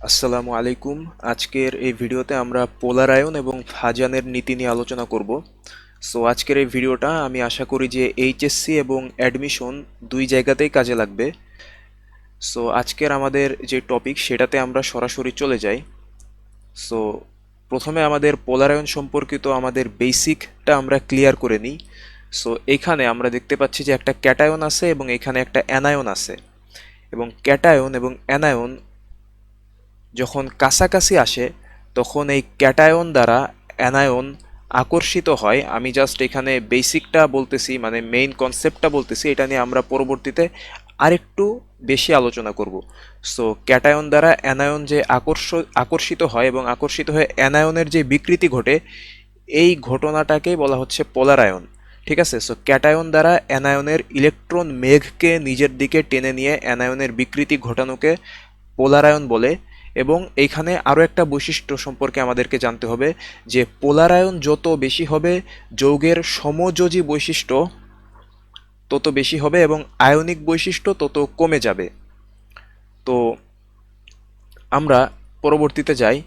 আসসালামু আলাইকুম। আজকের এই ভিডিওতে আমরা পোলার আয়ন এবং ফাজানের নীতি নিয়ে আলোচনা করব। সো আজকের এই ভিডিওটা আমি আশা করি যে এইচএসসি এবং অ্যাডমিশন দুই জায়গাতেই কাজে লাগবে। সো আজকের আমাদের যে টপিক সেটাতে আমরা সরাসরি চলে যাই। সো প্রথমে আমাদের পোলার আয়ন সম্পর্কিত আমাদের বেসিকটা আমরা ক্লিয়ার করে নিই। সো এখানে আমরা দেখতে পাচ্ছি যে একটা ক্যাটায়ন আছে এবং এখানে একটা অ্যানায়ন আছে, এবং ক্যাটায়ন এবং অ্যানায়ন যখন কাছাকাছি আসে তখন এই ক্যাটায়ন দ্বারা অ্যানায়ন আকর্ষিত হয়। আমি জাস্ট এখানে বেসিকটা বলতেছি, মানে মেইন কনসেপ্টটা বলতেছি, এটা নিয়ে আমরা পরবর্তীতে আরেকটু বেশি আলোচনা করব। সো ক্যাটায়ন দ্বারা অ্যানায়ন যে আকর্ষিত হয় এবং আকর্ষিত হয়ে অ্যানায়নের যে বিকৃতি ঘটে, এই ঘটনাটাকেই বলা হচ্ছে পোলারায়ন। ঠিক আছে, সো ক্যাটায়ন দ্বারা অ্যানায়নের ইলেকট্রন মেঘকে নিজের দিকে টেনে নিয়ে অ্যানায়নের বিকৃতি ঘটানোকে পোলারায়ন বলে। এবং এইখানে আরও একটা বৈশিষ্ট্য সম্পর্কে আমাদেরকে জানতে হবে যে পোলারায়ন যত বেশি হবে, যৌগের সমযোজী বৈশিষ্ট্য তত বেশি হবে এবং আয়নিক বৈশিষ্ট্য তত কমে যাবে। তো আমরা পরবর্তীতে যাই।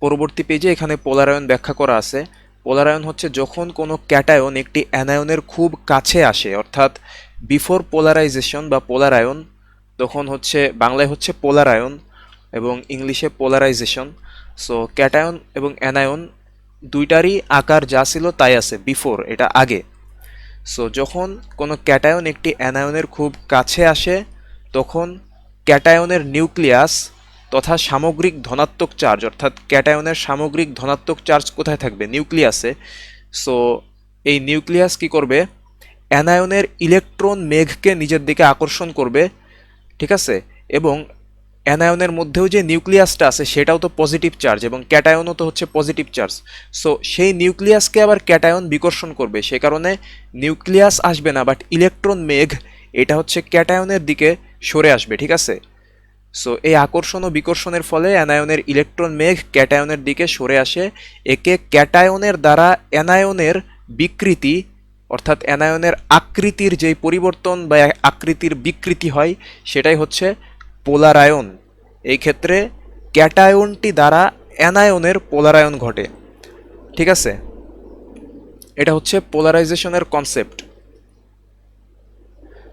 পরবর্তী পেজে এখানে পোলারায়ন ব্যাখ্যা করা আছে। পোলারায়ন হচ্ছে যখন কোনো ক্যাটায়ন একটি অ্যানায়নের খুব কাছে আসে, অর্থাৎ বিফোর পোলারাইজেশন বা পোলারায়ন, তখন হচ্ছে বাংলায় হচ্ছে পোলারায়ন এবং ইংলিশে পোলারাইজেশন। সো ক্যাটায়ন এবং অ্যানায়ন দুইটারই আকার যা ছিল তাই আছে, বিফোর এটা আগে। সো যখন কোনো ক্যাটায়ন একটি অ্যানায়নের খুব কাছে আসে তখন ক্যাটায়নের নিউক্লিয়াস তথা সামগ্রিক ধনাত্মক চার্জ, অর্থাৎ ক্যাটায়নের সামগ্রিক ধনাত্মক চার্জ কোথায় থাকবে? নিউক্লিয়াসে। সো এই নিউক্লিয়াস কি করবে? অ্যানায়নের ইলেকট্রন মেঘকে নিজের দিকে আকর্ষণ করবে। ঠিক আছে, এবং অ্যানায়নের মধ্যেও যে নিউক্লিয়াসটা আছে সেটাও তো পজিটিভ চার্জ এবং ক্যাটায়নও তো হচ্ছে পজিটিভ চার্জ। সো সেই নিউক্লিয়াসকে আবার ক্যাটায়ন বিকর্ষণ করবে, সে কারণে নিউক্লিয়াস আসবে না, বাট ইলেকট্রন মেঘ এটা হচ্ছে ক্যাটায়নের দিকে সরে আসবে। ঠিক আছে, সো এই আকর্ষণ ও বিকর্ষণের ফলে অ্যানায়নের ইলেকট্রন মেঘ ক্যাটায়নের দিকে সরে আসে। একে ক্যাটায়নের দ্বারা অ্যানায়নের বিকৃতি, অর্থাৎ অ্যানায়নের আকৃতির যেই পরিবর্তন বা আকৃতির বিকৃতি হয় সেটাই হচ্ছে পোলারায়ন। এই ক্ষেত্রে ক্যাটায়নটি দ্বারা অ্যানায়নের পোলারায়ন ঘটে। ঠিক আছে, এটা হচ্ছে পোলারাইজেশনের কনসেপ্ট।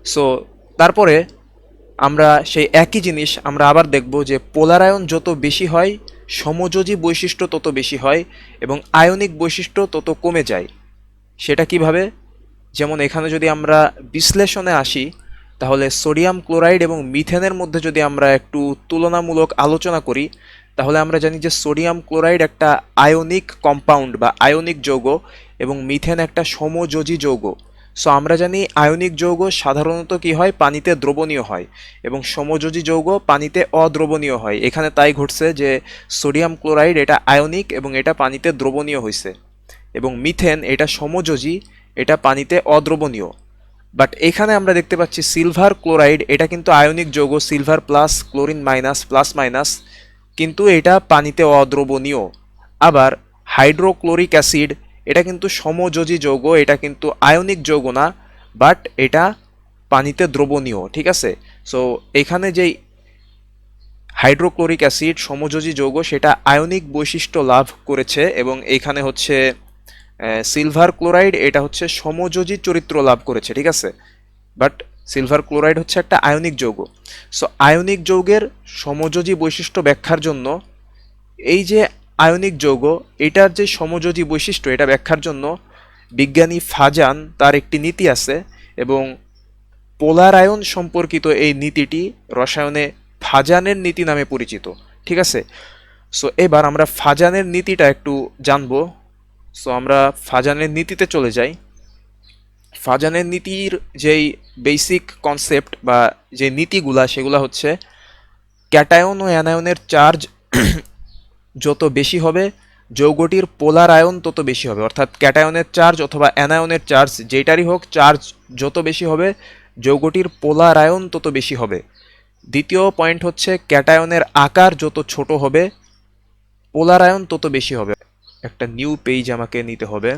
সো তারপরে আমরা সেই একই জিনিস আমরা আবার দেখব যে পোলারায়ন যত বেশি হয় সমযোজী বৈশিষ্ট্য তত বেশি হয় এবং আয়নিক বৈশিষ্ট্য তত কমে যায়। সেটা কিভাবে? যেমন এখানে যদি আমরা বিশ্লেষণে আসি, তাহলে সোডিয়াম ক্লোরাইড এবং মিথেনের মধ্যে যদি আমরা একটু তুলনামূলক আলোচনা করি, তাহলে আমরা জানি যে সোডিয়াম ক্লোরাইড একটা আয়নিক কম্পাউন্ড বা আয়নিক যৌগ এবং মিথেন একটা সমযোজী যৌগ। সো আমরা জানি আয়নিক যৌগ সাধারণত কি হয়? পানিতে দ্রবণীয় হয়, এবং সমযোজী যৌগ পানিতে অদ্রবণীয় হয়। এখানে তাই ঘটছে যে সোডিয়াম ক্লোরাইড এটা আয়নিক এবং এটা পানিতে দ্রবণীয় হয়েছে, এবং মিথেন এটা সমযোজী, এটা পানিতে অদ্রবণীয়। বাট এখানে আমরা দেখতে পাচ্ছি সিলভার ক্লোরাইড এটা কিন্তু আয়নিক যৌগ, silver plus chlorine minus plus minus, কিন্তু এটা পানিতে অদ্রবণীয়। আবার হাইড্রোক্লোরিক অ্যাসিড এটা কিন্তু সমযোজী যৌগ, এটা কিন্তু আয়নিক যৌগ না, বাট এটা পানিতে দ্রবণীয়। ঠিক আছে, সো এখানে যেই হাইড্রোক্লোরিক অ্যাসিড সমযোজী যৌগ সেটা আয়নিক বৈশিষ্ট্য লাভ করেছে, এবং এইখানে হচ্ছে সিলভার ক্লোরাইড এটা হচ্ছে সমযোজী চরিত্র লাভ করেছে। ঠিক আছে, বাট সিলভার ক্লোরাইড হচ্ছে একটা আয়নিক যৌগ। সো আয়নিক যৌগের সমযোজী বৈশিষ্ট্য ব্যাখ্যার জন্য এই যে আয়নিক যৌগ এটার যে সমযোজী বৈশিষ্ট্য এটা ব্যাখ্যার জন্য বিজ্ঞানী ফাজান তার একটি নীতি আছে, এবং পোলার আয়ন সম্পর্কিত এই নীতিটি রসায়নে ফাজানের নীতি নামে পরিচিত। ঠিক আছে, সো এবার আমরা ফাজানের নীতিটা একটু জানবো। সো আমরা ফাজানের নীতিতে চলে যাই। ফাজানের নীতির যেই বেসিক কনসেপ্ট বা যে নীতিগুলা সেগুলা হচ্ছে ক্যাটায়ন ও অ্যানায়নের চার্জ যত বেশি হবে যৌগটির পোলার আয়ন তত বেশি হবে, অর্থাৎ ক্যাটায়নের চার্জ অথবা অ্যানায়নের চার্জ যেটারই হোক, চার্জ যত বেশি হবে যৌগটির পোলার আয়ন তত বেশি হবে। দ্বিতীয় পয়েন্ট হচ্ছে ক্যাটায়নের আকার যত ছোট হবে পোলার আয়ন তত বেশি হবে। একটা নিউ পেজ আমাকে নিতে হবে।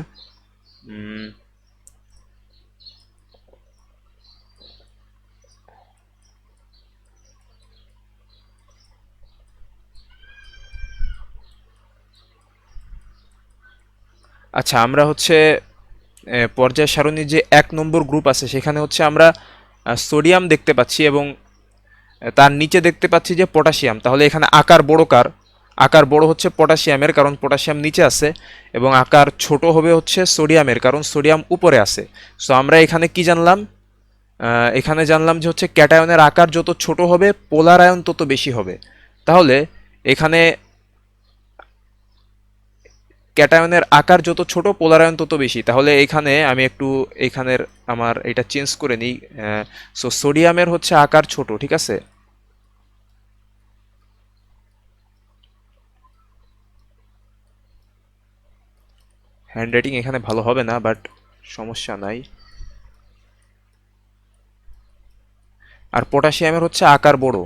আচ্ছা, আমরা হচ্ছে পর্যায় সারণীর যে 1 নম্বর গ্রুপ আছে সেখানে হচ্ছে আমরা সোডিয়াম দেখতে পাচ্ছি এবং তার নিচে দেখতে পাচ্ছি যে পটাশিয়াম। তাহলে এখানে আকার বড় কার? আকার বড় হচ্ছে পটাশিয়ামের, কারণ পটাশিয়াম নিচে আছে, এবং আকার ছোট হবে হচ্ছে সোডিয়ামের, কারণ সোডিয়াম উপরে আছে। সো আমরা এখানে কি জানলাম? এখানে জানলাম যে হচ্ছে ক্যাটায়নের আকার যত ছোট হবে পোলার আয়ন তত বেশি হবে। তাহলে এখানে ক্যাটায়নের আকার যত ছোট পোলার আয়ন তত বেশি। তাহলে এখানে আমি একটু এখানের আমার এটা চেঞ্জ করে নিই। সো সোডিয়ামের হচ্ছে আকার ছোট, ঠিক আছে। হ্যান্ডরাইটিং এখানে ভালো হবে না, বাট সমস্যা নাই। আর পটাশিয়ামের হচ্ছে আকার বড়।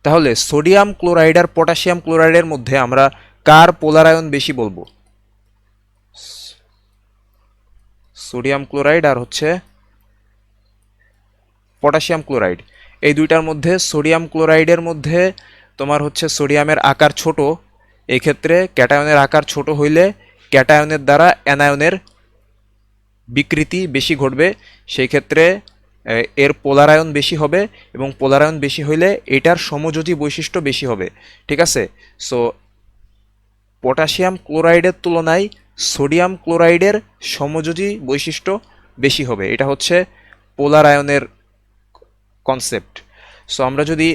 তাহলে সোডিয়াম ক্লোরাইড আর পটাশিয়াম ক্লোরাইডের মধ্যে আমরা কার পোলার আয়ন বেশি বলবো? সোডিয়াম ক্লোরাইড আর হচ্ছে পটাশিয়াম ক্লোরাইড, এই দুইটার মধ্যে সোডিয়াম ক্লোরাইডের মধ্যে তোমার হচ্ছে সোডিয়ামের আকার ছোট। এই ক্ষেত্রে ক্যাটায়নের আকার ছোট হইলে ক্যাটায়নের দ্বারা অ্যানায়নের বিকৃতি বেশি ঘটবে। সেই ক্ষেত্রে এর পোলারায়ন বেশি হবে, এবং পোলারায়ন বেশি হইলে এটার সমযোজী বৈশিষ্ট্য বেশি হবে, ঠিক আছে। সো পটাশিয়াম ক্লোরাইডের তুলনায় সোডিয়াম ক্লোরাইডের সমযোজী বৈশিষ্ট্য বেশি হবে। এটা হচ্ছে পোলারায়নের কনসেপ্ট। সো আমরা যদি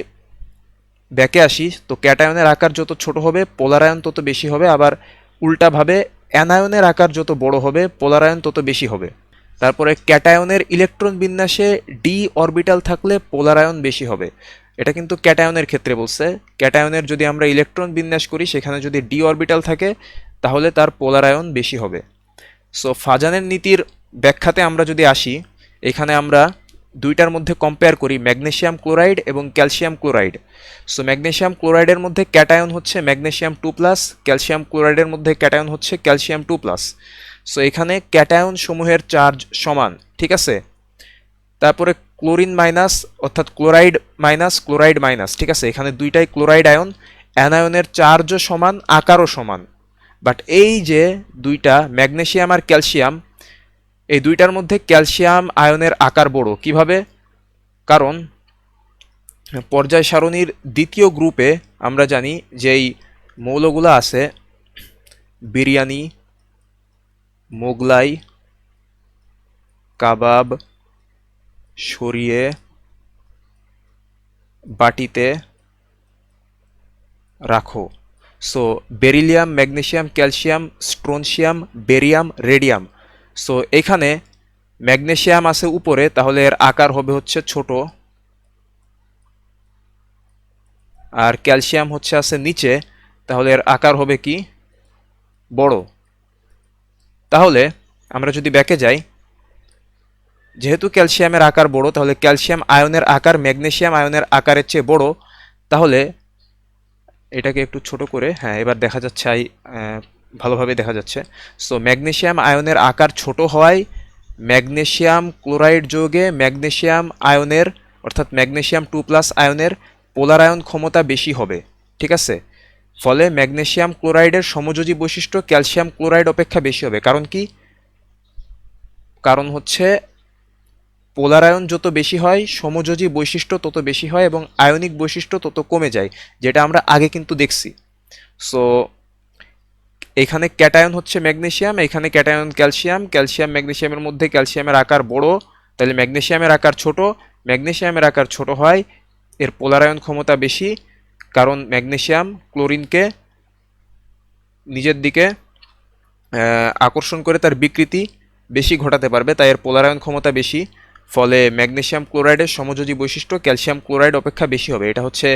ব্যাকে আসি, তো ক্যাটায়নের আকার যত ছোট হবে পোলারায়ন তত বেশি হবে, আবার উল্টাভাবে অ্যানায়নের আকার যত বড় হবে পোলারায়ন তত বেশি হবে। তারপরে ক্যাটায়নের ইলেকট্রন বিন্যাসে ডি অরবিটাল থাকলে পোলারায়ন বেশি হবে। এটা কিন্তু ক্যাটায়নের ক্ষেত্রে বলছে। ক্যাটায়নের যদি আমরা ইলেকট্রন বিন্যাস করি সেখানে যদি ডি অরবিটাল থাকে তাহলে তার পোলারায়ন বেশি হবে। সো ফাজানের নীতির ব্যাখ্যাতে আমরা যদি আসি, এখানে আমরা দুইটার মধ্যে কম্পেয়ার করি ম্যাগনেসিয়াম ক্লোরাইড এবং ক্যালসিয়াম ক্লোরাইড। সো ম্যাগনেসিয়াম ক্লোরাইডের মধ্যে ক্যাটায়ন হচ্ছে ম্যাগনেসিয়াম 2+, ক্যালসিয়াম ক্লোরাইডের মধ্যে ক্যাটায়ন হচ্ছে ক্যালসিয়াম 2+। সো এখানে ক্যাটায়ন সমূহের চার্জ সমান, ঠিক আছে। তারপরে ক্লোরিন মাইনাস, অর্থাৎ ক্লোরাইড মাইনাস ক্লোরাইড মাইনাস, ঠিক আছে। এখানে দুইটাই ক্লোরাইড আয়ন, অ্যানায়নের চার্জও সমান, আকারও সমান। বাট এই যে দুইটা ম্যাগনেসিয়াম আর ক্যালসিয়াম, এই দুইটার মধ্যে ক্যালসিয়াম আয়নের আকার বড়। কিভাবে? কারণ পর্যায় সারণীর দ্বিতীয় গ্রুপে আমরা জানি যে এই মৌলগুলো আছে বিরিয়ানি, মোগলাই, কাবাব, সরিয়ে, বাটিতে রাখো। So beryllium, magnesium, calcium, strontium, barium, radium. So এখানে ম্যাগনেসিয়াম আছে উপরে, তাহলে এর আকার হবে হচ্ছে ছোট, আর ক্যালসিয়াম হচ্ছে আছে নিচে, তাহলে এর আকার হবে কি? বড়। তাহলে আমরা যদি ব্যাকে যাই, যেহেতু ক্যালসিয়ামের আকার বড়, তাহলে ক্যালসিয়াম আয়নের আকার ম্যাগনেসিয়াম আয়নের আকারের চেয়ে বড়। তাহলে এটাকে একটু ছোট করে, হ্যাঁ এবার দেখা যাচ্ছে, ভালোভাবে দেখা যাচ্ছে। সো ম্যাগনেসিয়াম আয়নের আকার ছোট হওয়ায় ম্যাগনেসিয়াম ক্লোরাইড যোগে ম্যাগনেসিয়াম আয়নের, অর্থাৎ ম্যাগনেসিয়াম 2+ আয়নের পোলার আয়ন ক্ষমতা বেশি হবে, ঠিক আছে। ফলে ম্যাগনেসিয়াম ক্লোরাইডের সমযোজী বৈশিষ্ট্য ক্যালসিয়াম ক্লোরাইড অপেক্ষা বেশি হবে। কারণ কি? কারণ হচ্ছে পোলারায়ন যত বেশি হয় সমযোজী বৈশিষ্ট্য তত বেশি হয় এবং আয়নিক বৈশিষ্ট্য তত কমে যায়, যেটা আমরা আগে কিন্তু দেখছি। সো এখানে ক্যাটায়ন হচ্ছে ম্যাগনেসিয়াম, এখানে ক্যাটায়ন ক্যালসিয়াম, ক্যালসিয়াম ম্যাগনেসিয়ামের মধ্যে ক্যালসিয়ামের আকার বড়, তাহলে ম্যাগনেসিয়ামের আকার ছোট। ম্যাগনেসিয়ামের আকার ছোট হয়, এর পোলারায়ন ক্ষমতা বেশি, কারণ ম্যাগনেসিয়াম ক্লোরিনকে নিজের দিকে আকর্ষণ করে তার বিকৃতি বেশি ঘটাতে পারবে, তাই এর পোলারায়ন ক্ষমতা বেশি। ফলে ম্যাগনেসিয়াম ক্লোরাইডের সমযোজী বৈশিষ্ট্য ক্যালসিয়াম ক্লোরাইড অপেক্ষা বেশি হবে। এটা হচ্ছে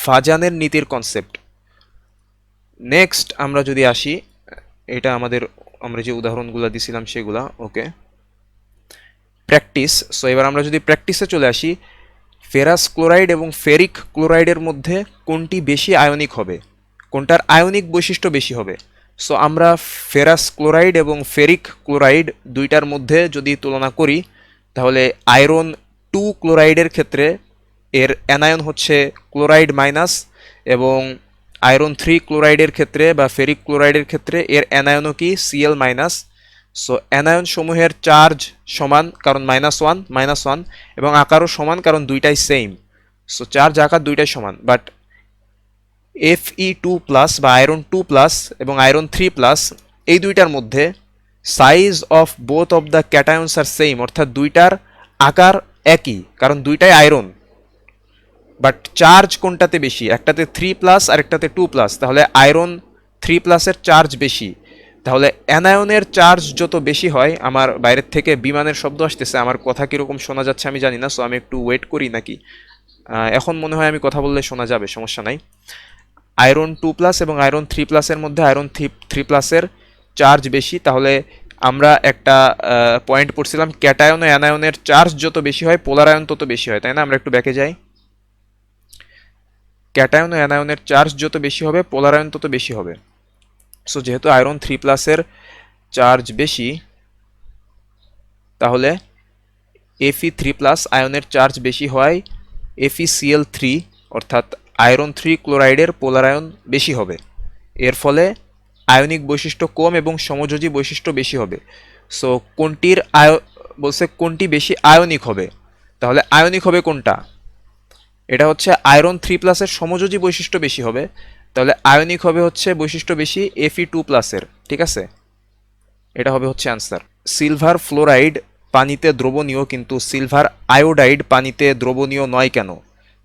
ফাজানের নীতির কনসেপ্ট। নেক্সট আমরা যদি আসি, এটা আমরা যে উদাহরণগুলো দিছিলাম সেগুলা, ওকে, প্র্যাকটিস। সো এবার আমরা যদি প্র্যাকটিসে চলে আসি, ফেরাস ক্লোরাইড এবং ফেরিক ক্লোরাইডের মধ্যে কোনটি বেশি আয়নিক হবে, কোনটার আয়নিক বৈশিষ্ট্য বেশি হবে? সো আমরা ফেরাস ক্লোরাইড এবং ফেরিক ক্লোরাইড দুইটার মধ্যে যদি তুলনা করি, তাহলে আয়রন 2 ক্লোরাইডের ক্ষেত্রে এর অ্যানায়ন হচ্ছে ক্লোরাইড মাইনাস, এবং আয়রন 3 ক্লোরাইডের ক্ষেত্রে বা ফেরিক ক্লোরাইডের ক্ষেত্রে এর অ্যানায়নও কি Cl মাইনাস। সো অ্যানায়ন সমূহের চার্জ সমান, কারণ -1 এবং আকারও সমান, কারণ দুইটাই সেম। সো চার্জ আকার দুইটাই সমান, বাট Fe2+ বা আয়রন 2+ এবং আয়রন 3+ এই দুইটার মধ্যে size of both of the cations আর সেম, অর্থাৎ দুইটার আকার একই, কারণ দুইটাই আয়রন, বাট চার্জ কোনটাতে বেশি, একটাতে 3+ আর একটাতে 2+, তাহলে আয়রন 3+-এর চার্জ বেশি। তাহলে অ্যানায়নের চার্জ যত বেশি হয়, আমার বাইরের থেকে বিমানের শব্দ আসতেছে, আমার কথা কীরকম শোনা যাচ্ছে আমি জানি না, সো আমি একটু ওয়েট করি নাকি। এখন মনে হয় আমি কথা বললে শোনা যাবে, সমস্যা নাই। আয়রন 2+ এবং আয়রন 3+-এর মধ্যে আয়রন 3+-এর চার্জ বেশি। তাহলে আমরা একটা পয়েন্ট পড়ছিলাম, ক্যাটায়ন ও অ্যানায়নের চার্জ যত বেশি হয় পোলার আয়ন তত বেশি হয়, তাই না? আমরা একটু ব্যাকে যাই। ক্যাটায়ন ও অ্যানায়নের চার্জ যত বেশি হবে পোলার আয়ন তত বেশি হবে। সো যেহেতু আয়রন 3+-এর চার্জ বেশি, তাহলে Fe3+ আয়নের চার্জ বেশি হয় FeCl3, অর্থাৎ আয়রন 3 ক্লোরাইডের পোলার আয়ন বেশি হবে। এর ফলে আয়নিক বৈশিষ্ট্য কম এবং সমযোজী বৈশিষ্ট্য বেশি হবে। সো কোনটির বলছে কোনটি বেশি আয়নিক হবে, তাহলে আয়নিক হবে কোনটা? এটা হচ্ছে আয়রন 3+-এর সমযোজী বৈশিষ্ট্য বেশি হবে, তাহলে আয়নিক হবে হচ্ছে বৈশিষ্ট্য বেশি Fe2+-এর, ঠিক আছে? এটা হবে হচ্ছে অ্যান্সার। সিলভার ফ্লোরাইড পানিতে দ্রবণীয়, কিন্তু সিলভার আয়োডাইড পানিতে দ্রবণীয় নয় কেন?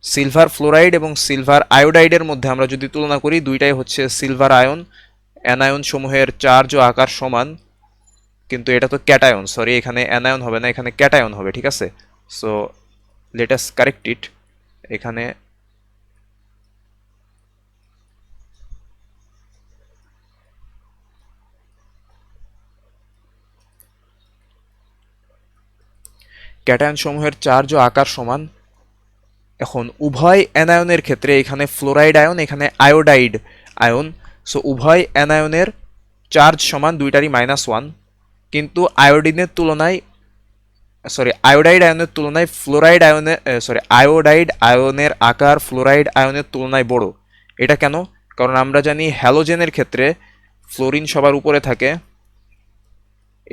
সিলভার ফ্লোরাইড এবং সিলভার আয়োডাইডের মধ্যে আমরা যদি তুলনা করি, দুইটাই হচ্ছে সিলভার আয়ন, অ্যানায়ন সমূহের চার্জ ও আকার সমান, কিন্তু এটা তো ক্যাটায়ন, সরি এখানে অ্যানায়ন হবে না, এখানে ক্যাটায়ন হবে, ঠিক আছে? So let us correct it. এখানে ক্যাটায়ন সমূহের চার্জ ও আকার সমান। এখন উভয় অ্যানায়নের ক্ষেত্রে, এখানে ফ্লোরাইড আয়ন, এখানে আয়োডাইড আয়ন, সো উভয় অ্যানায়নের চার্জ সমান, দুইটারই -1, কিন্তু আয়োডিনের তুলনায়, সরি আয়োডাইড আয়নের তুলনায় ফ্লোরাইড আয়নের, আয়োডাইড আয়নের আকার ফ্লোরাইড আয়নের তুলনায় বড়। এটা কেন? কারণ আমরা জানি হ্যালোজেনের ক্ষেত্রে ফ্লোরিন সবার উপরে থাকে,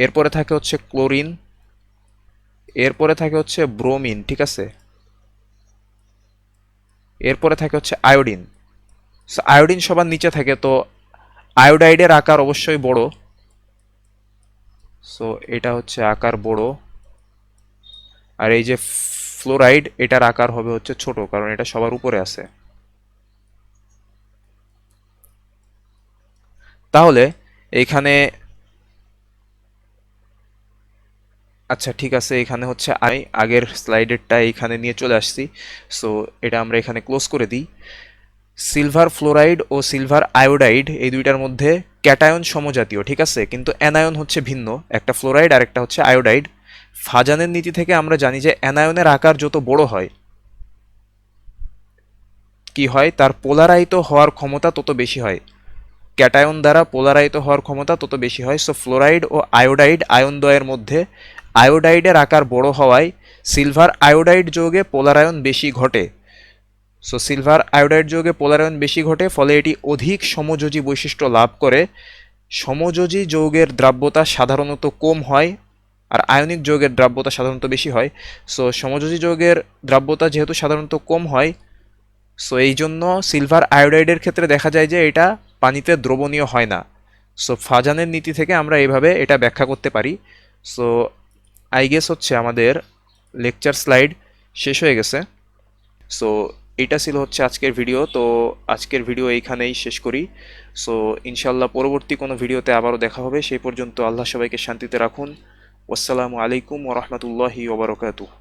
এরপরে থাকে হচ্ছে ক্লোরিন, এরপরে থাকে হচ্ছে ব্রোমিন, ঠিক আছে? এরপরে থাকে হচ্ছে আয়োডিন। সো আয়োডিন সবার নিচে থাকে, তো আয়োডাইডের আকার অবশ্যই বড়। সো এটা হচ্ছে আকার বড়, আর এই যে ফ্লোরাইড, এটার আকার হবে হচ্ছে ছোট, কারণ এটা সবার উপরে আছে। তাহলে এইখানে, আচ্ছা ঠিক আছে, এখানে হচ্ছে আমি আগের স্লাইডেরটা এইখানে নিয়ে চলে আসছি, সো এটা আমরা এখানে ক্লোজ করে দিই। সিলভার ফ্লোরাইড ও সিলভার আয়োডাইড এই দুইটার মধ্যে ক্যাটায়ন সমজাতীয়, ঠিক আছে, কিন্তু অ্যানায়ন হচ্ছে ভিন্ন, একটা ফ্লোরাইড আর একটা হচ্ছে আয়োডাইড। ফাজানের নীতি থেকে আমরা জানি যে অ্যানায়নের আকার যত বড় হয়, কি হয়, তার পোলারাইত হওয়ার ক্ষমতা তত বেশি হয়, ক্যাটায়ন দ্বারা পোলারাইত হওয়ার ক্ষমতা তত বেশি হয়। সো ফ্লোরাইড ও আয়োডাইড আয়নদ্বয়ের মধ্যে আয়োডাইডের আকার বড় হওয়ায় সিলভার আয়োডাইড যৌগে পোলারায়ন বেশি ঘটে। সো সিলভার আয়োডাইড যৌগে পোলারায়ন বেশি ঘটে, ফলে এটি অধিক সমযোজী বৈশিষ্ট্য লাভ করে। সমযোজী যৌগের দ্রাব্যতা সাধারণত কম হয়, আর আয়নিক যৌগের দ্রাব্যতা সাধারণত বেশি হয়। সো সমযোজী যৌগের দ্রাব্যতা যেহেতু সাধারণত কম হয়, সো এই জন্য সিলভার আয়োডাইডের ক্ষেত্রে দেখা যায় যে এটা পানিতে দ্রবণীয় হয় না। সো ফাজানের নীতি থেকে আমরা এইভাবে এটা ব্যাখ্যা করতে পারি। সো আই গেস হচ্ছে আমাদের লেকচার স্লাইড শেষ হয়ে গেছে। সো এটা ছিল হচ্ছে আজকের ভিডিও। তো আজকের ভিডিও এইখানেই শেষ করি। সো ইনশাল্লাহ পরবর্তী কোনো ভিডিওতে আবারও দেখা হবে। সেই পর্যন্ত আল্লাহ সবাইকে শান্তিতে রাখুন। আসসালামু আলাইকুম ওয়া রাহমাতুল্লাহি ওয়া বারাকাতুহু।